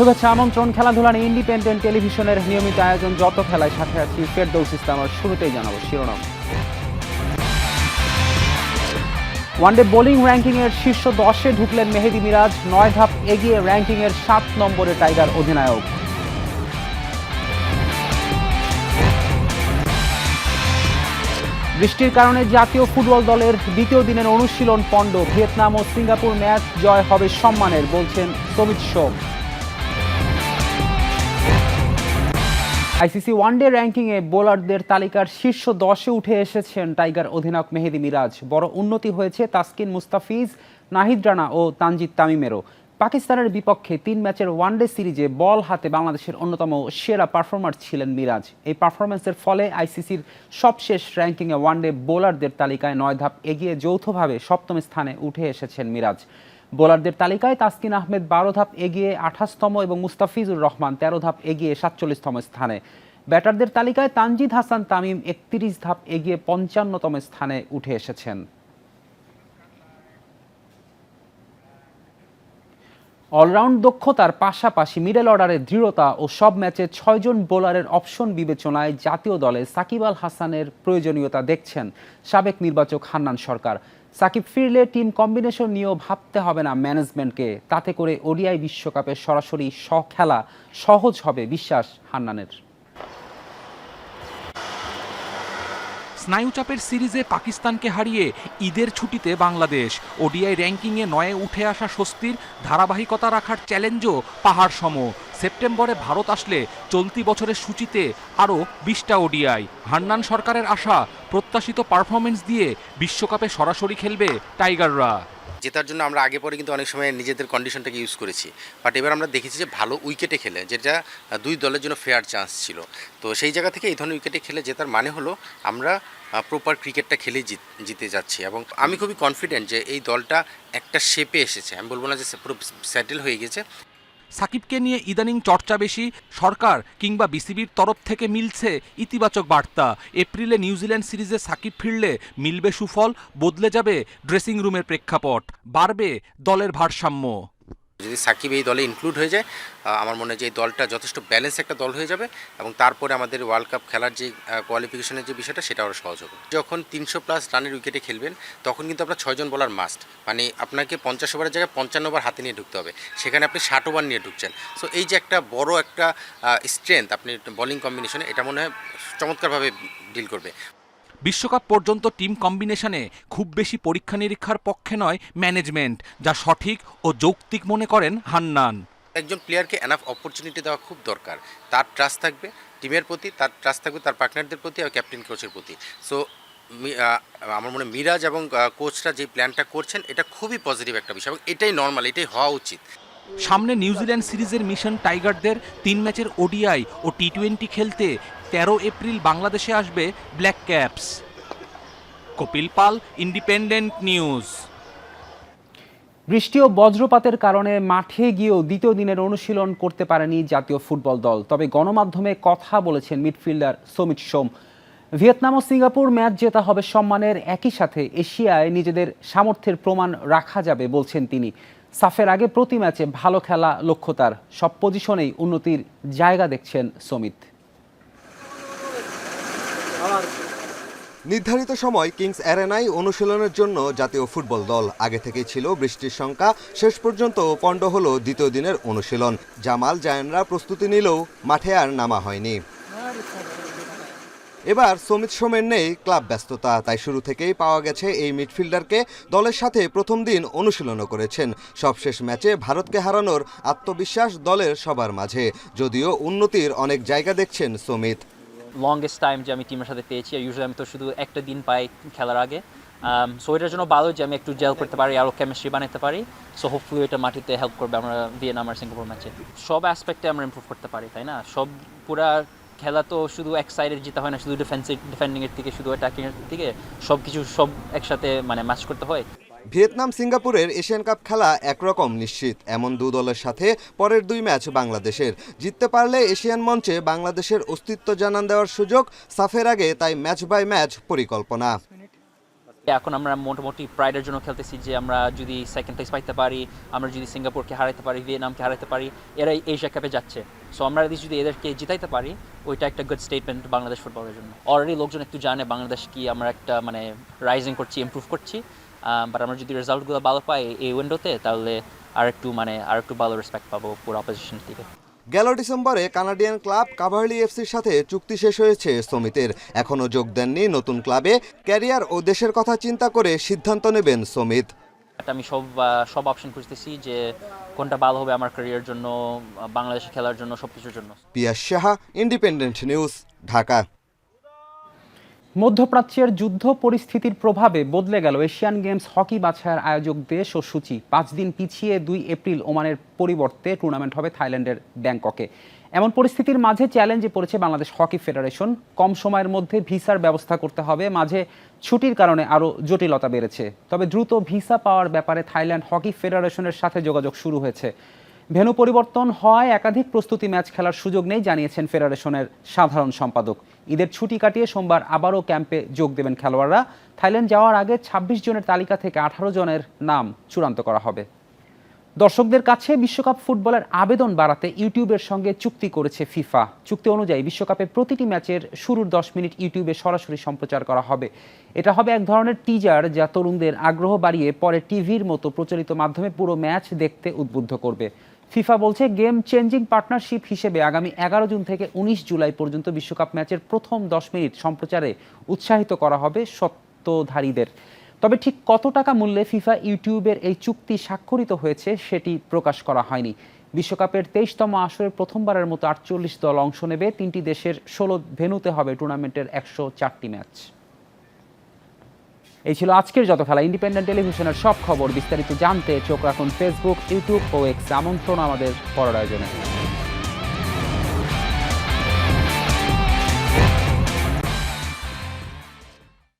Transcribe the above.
শুভেচ্ছা আমন্ত্রণ। খেলাধুলা নিয়ে ইন্ডিপেন্ডেন্ট টেলিভিশনের নিয়মিত আয়োজন যত খেলায় সাথে আছি ফেরদৌস ইসলাম। আর শুরুতেই জানাবো শিরোনাম। ওয়ানডে বোলিং র্যাঙ্কিংয়ের শীর্ষ 10-এ ঢুকলেন মেহেদী মিরাজ, 9 ধাপ এগিয়ে র্যাঙ্কিংয়ের 7 নম্বরে টাইগার অধিনায়ক। বৃষ্টির কারণে জাতীয় ফুটবল দলের দ্বিতীয় দিনের অনুশীলন পণ্ড। ভিয়েতনাম ও সিঙ্গাপুর ম্যাচ জয় হবে সম্মানের, বলছেন সমিত সোম। আইসিসি ওয়ানডে র্যাঙ্কিংয়ে বোলারদের তালিকার শীর্ষ 10-এ উঠে এসেছেন টাইগার অধিনায়ক মেহেদী মিরাজ। বড় উন্নতি হয়েছে তাসকিন মুস্তাফিজ, নাহিদ রানা ও তানজিদ তামিমেরও। পাকিস্তানের বিপক্ষে 3 ম্যাচের ওয়ানডে সিরিজে বল হাতে বাংলাদেশের অন্যতম সেরা পারফর্মার ছিলেন মিরাজ। এই পারফরম্যান্সের ফলে আইসিসির সবশেষ র্যাঙ্কিংয়ে ওয়ানডে বোলারদের তালিকায় 9 ধাপ এগিয়ে যৌথভাবে 7ম স্থানে উঠে এসেছেন মিরাজ। বোলারদের তালিকায় তাসকিন আহমেদ 12 ধাপ এগিয়ে 28তম এবং মুস্তাফিজুর রহমান 13 ধাপ এগিয়ে 47তম স্থানে। ব্যাটারদের তালিকায় তানজিদ হাসান তামিম 31 ধাপ এগিয়ে 55তম স্থানে উঠে এসেছেন। অলরাউন্ড দক্ষতার পাশাপাশি মিডল অর্ডারের দৃঢ়তা ও সব ম্যাচে 6 জন বোলারের অপশন বিবেচনায় জাতীয় দলে সাকিব আল হাসানের প্রয়োজনীয়তা দেখছেন সাবেক নির্বাচক হান্নান সরকার। সাকিব ফিরলে টিম কম্বিনেশন নিয়েও ভাবতে হবে না ম্যানেজমেন্টকে, তাতে করে ওডিআই বিশ্বকাপে সরাসরি খেলা সহজ হবে বিশ্বাস হান্নানের। স্নায়ুচাপের সিরিজে পাকিস্তানকে হারিয়ে ঈদের ছুটিতে বাংলাদেশ। ওডিআই র্যাঙ্কিংয়ে 9-এ উঠে আসা স্বস্তির, ধারাবাহিকতা রাখার চ্যালেঞ্জও পাহাড় সম। সেপ্টেম্বরে ভারত আসলে চলতি বছরের সূচিতে আরও 20টা ওডিআই। হান্নান সরকারের আশা, প্রত্যাশিত পারফরমেন্স দিয়ে বিশ্বকাপে সরাসরি খেলবে টাইগাররা। জেতার জন্য আমরা আগে পরে কিন্তু অনেক সময় নিজেদের কন্ডিশনটাকে ইউজ করেছি, বাট এবার আমরা দেখেছি যে ভালো উইকেটে খেলে, যেটা দুই দলের জন্য ফেয়ার চান্স ছিল। তো সেই জায়গা থেকে এই ধরনের উইকেটে খেলে জেতার মানে হলো আমরা প্রপার ক্রিকেটটা খেলেই জিতে যাচ্ছি। এবং আমি খুবই কনফিডেন্ট যে এই দলটা একটা শেপে এসেছে। আমি বলবো না যে পুরো সেটেল হয়ে গেছে। সাকিবকে নিয়ে ইদানিং চর্চা বেশি। সরকার কিংবা বিসিবির তরফ থেকে মিলছে ইতিবাচক বার্তা। এপ্রিলে নিউজিল্যান্ড সিরিজে সাকিব ফিরলে মিলবে সুফল, বদলে যাবে ড্রেসিং রুমের প্রেক্ষাপট, বাড়বে দলের ভারসাম্য। যদি সাকিব এই দলে ইনক্লুড হয়ে যায়, আমার মনে হয় যে এই দলটা যথেষ্ট ব্যালেন্স একটা দল হয়ে যাবে এবং তারপরে আমাদের ওয়ার্ল্ড কাপ খেলার যে কোয়ালিফিকেশনের যে বিষয়টা সেটা আরও সহজ হবে। যখন 300+ রানের উইকেটে খেলবেন তখন কিন্তু আপনার 6 জন বোলার মাস্ট, মানে আপনাকে 50 ওভারের জায়গায় 55 ওভার হাতে নিয়ে ঢুকতে হবে, সেখানে আপনি 60 ওভার নিয়ে ঢুকছেন। সো এই যে একটা বড় একটা স্ট্রেংথ আপনি বোলিং কম্বিনেশনে, এটা মনে হয় চমৎকারভাবে ডিল করবে। বিশ্বকাপ পর্যন্ত টিম কম্বিনেশনে খুব বেশি পরীক্ষা নিরীক্ষার পক্ষে নয় ম্যানেজমেন্ট, যা সঠিক ও যৌক্তিক মনে করেন হান্নান। একজন প্লেয়ারকে এনাফ অপরচুনিটি দেওয়া খুব দরকার। তার ট্রাস্ট থাকবে টিমের প্রতি, তার ট্রাস্ট থাকবে তার পার্টনারদের প্রতি আর ক্যাপ্টেন কোচের প্রতি। সো আমার মনে হয় মিরাজ এবং কোচরা যে প্ল্যানটা করছেন এটা খুবই পজিটিভ একটা বিষয় এবং এটাই নর্মাল, এটাই হওয়া উচিত। সামনে নিউজিল্যান্ড সিরিজের মিশন টাইগারদের। 3 ম্যাচের ওডিআই ও টি20 খেলতে 13 এপ্রিল বাংলাদেশে আসবে ব্ল্যাক ক্যাপস। কপিল পাল, ইন্ডিপেন্ডেন্ট নিউজ। বৃষ্টি ও বজ্রপাতের কারণে মাঠে গিয়েও দ্বিতীয় দিনের অনুশীলন করতে পারেনি জাতীয় ফুটবল দল। তবে গণমাধ্যমে কথা বলেছেন মিডফিল্ডার সমিত সোম। ভিয়েতনাম ও সিঙ্গাপুর ম্যাচ জেতা হবে সম্মানের, একই সাথে এশিয়ায় নিজেদের সামর্থ্যের প্রমাণ রাখা যাবে বলছেন তিনি। সাফের আগে প্রতি ম্যাচে ভালো খেলা লক্ষ্য তার, সব পজিশনেই উন্নতির জায়গা দেখছেন সমিত। নির্ধারিত সময় কিংস অ্যারেনায় অনুশীলনের জন্য জাতীয় ফুটবল দল। আগে থেকেই ছিল বৃষ্টির শঙ্কা, শেষ পর্যন্ত পণ্ড হলো দ্বিতীয় দিনের অনুশীলন। জামাল জায়ানরা প্রস্তুতি নিলেও মাঠে আর নামা হয়নি। এবার সমিত সোমের নেই ক্লাব ব্যস্ততা, তাই শুরু থেকেই পাওয়া গেছে এই মিডফিল্ডারকে দলের সাথে প্রথম দিন অনুশীলনও করেছেন। সবশেষ ম্যাচে ভারতকে হারানোর আত্মবিশ্বাস দলের সবার মাঝে, যদিও উন্নতির অনেক জায়গা দেখছেন সমিত। লংগেস্ট টাইম যে আমি টিমের সাথে পেয়েছি, আর ইউজুয়ালি আমি তো শুধু একটা দিন পাই খেলার আগে। সো এটার জন্য ভালো যে আমি একটু জেল করতে পারি, আরও কেমিস্ট্রি বানাতে পারি। সো হোপফুলি এটা মাটিতে হেল্প করবে আমরা ভিয়েতনাম আর সিঙ্গাপুর ম্যাচে। সব অ্যাসপেক্টে আমরা ইমপ্রুভ করতে পারি, তাই না? সব পুরা খেলা তো শুধু এক সাইডের জিতে হয় না, শুধু ডিফেন্ডিংয়ের থেকে, শুধু অ্যাটাকিংয়ের থেকে সব কিছু সব একসাথে মানে ম্যাচ করতে হয়। ভিয়েতনাম সিঙ্গাপুরের এশিয়ান কাপ খেলা একরকম নিশ্চিত, এমন দু দলের সাথে পরের 2 ম্যাচ বাংলাদেশের। জিততে পারলে এশিয়ান মঞ্চে বাংলাদেশের অস্তিত্ব জানান দেওয়ার সুযোগ সাফের আগে, তাই ম্যাচ বাই ম্যাচ পরিকল্পনা। এখন আমরা মোটামুটি প্রাইডের জন্য খেলতেছি যে আমরা যদি সেকেন্ড প্লেস পাইতে পারি, আমরা যদি সিঙ্গাপুরকে হারাইতে পারি, ভিয়েতনামকে হারাইতে পারি, এরাই এশিয়া কাপে যাচ্ছে। সো আমরা যদি এদেরকে জিতাইতে পারি, ওইটা একটা গুড স্টেটমেন্ট বাংলাদেশ ফুটবলের জন্য। অলরেডি লোকজন একটু জানে বাংলাদেশ কি আমরা একটা মানে রাইজিং করছি, ইমপ্রুভ করছি। বাট আমরা যদি রেজাল্টগুলো ভালো পাই এই উইন্ডোতে, তাহলে আর একটু ভালো রেসপেক্ট পাবো পুরো অপোজিশন থেকে। গেল ডিসেম্বরে কানাডিয়ান ক্লাব কাভার্লি এফসির সাথে চুক্তি শেষ হয়েছে সমিতের। এখনও যোগ দেননি নতুন ক্লাবে। ক্যারিয়ার ও দেশের কথা চিন্তা করে সিদ্ধান্ত নেবেন সমিত। আমি সব অপশন খুঁজতেছি যে কোনটা ভালো হবে আমার ক্যারিয়ার জন্য, বাংলাদেশে খেলার জন্য, সবকিছুর জন্য। পিয়াস সাহা, ইন্ডিপেন্ডেন্ট নিউজ, ঢাকা। মধ্যপ্রাচ্যের যুদ্ধ পরিস্থিতির প্রভাবে বদলে গেল এশিয়ান গেমস হকি বাছাইয়ের আয়োজক দেশ ও সূচি। 5 দিন পিছিয়ে 2 এপ্রিল ওমানের পরিবর্তে টুর্নামেন্ট হবে থাইল্যান্ডের ব্যাংককে। এমন পরিস্থিতির মাঝে চ্যালেঞ্জে পড়েছে বাংলাদেশ হকি ফেডারেশন। কম সময়ের মধ্যে ভিসার ব্যবস্থা করতে হবে, মাঝে ছুটির কারণে আরও জটিলতা বেড়েছে। তবে দ্রুত ভিসা পাওয়ার ব্যাপারে থাইল্যান্ড হকি ফেডারেশনের সাথে যোগাযোগ শুরু হয়েছে। ভেন্যু পরিবর্তন হয় একাধিক প্রস্তুতি ম্যাচ খেলার সুযোগ নেই জানিয়েছেন ফেডারেশনের সাধারণ সম্পাদক। ঈদের ছুটি কাটিয়ে সোমবার আবারও ক্যাম্পে যোগ দেবেন খেলোয়াড়রা। থাইল্যান্ড যাওয়ার আগে 26 জনের তালিকা থেকে 18 জনের নাম চূড়ান্ত করা হবে। দর্শকদের কাছে বিশ্বকাপ ফুটবলের আবেদন বাড়াতে ইউটিউবের সঙ্গে চুক্তি করেছে ফিফা। চুক্তি অনুযায়ী বিশ্বকাপের প্রতিটি ম্যাচের শুরুর 10 মিনিট ইউটিউবে সরাসরি সম্প্রচার করা হবে। এটা হবে এক ধরনের টিজার যা তরুণদের আগ্রহ বাড়িয়ে পরে টিভির মতো প্রচলিত মাধ্যমে পুরো ম্যাচ দেখতে উদ্বুদ্ধ করবে। ফিফা বলছে গেম চেঞ্জিং পার্টনারশিপ হিসেবে আগামী 11 জুন থেকে 19 জুলাই পর্যন্ত বিশ্বকাপ ম্যাচের প্রথম 10 মিনিট সম্প্রচারে উৎসাহিত করা হবে সত্ত্বধারীদের। তবে ঠিক কত টাকা মূল্যে ফিফা ইউটিউবের এই চুক্তি স্বাক্ষরিত হয়েছে সেটি প্রকাশ করা হয়নি। বিশ্বকাপের 23তম আসরে প্রথমবারের মতো 48 দল অংশ নেবে। 3টি দেশের 16 ভেন্যুতে হবে টুর্নামেন্টের 104টি ম্যাচ। এই ছিল আজকের যত খেলা। ইন্ডিপেন্ডেন্ট টেলিভিশনের সব খবর বিস্তারিত জানতে চোখ রাখুন ফেসবুক, ইউটিউব ও এক্স। আমন্ত্রণ আমাদের পরের আয়োজনে।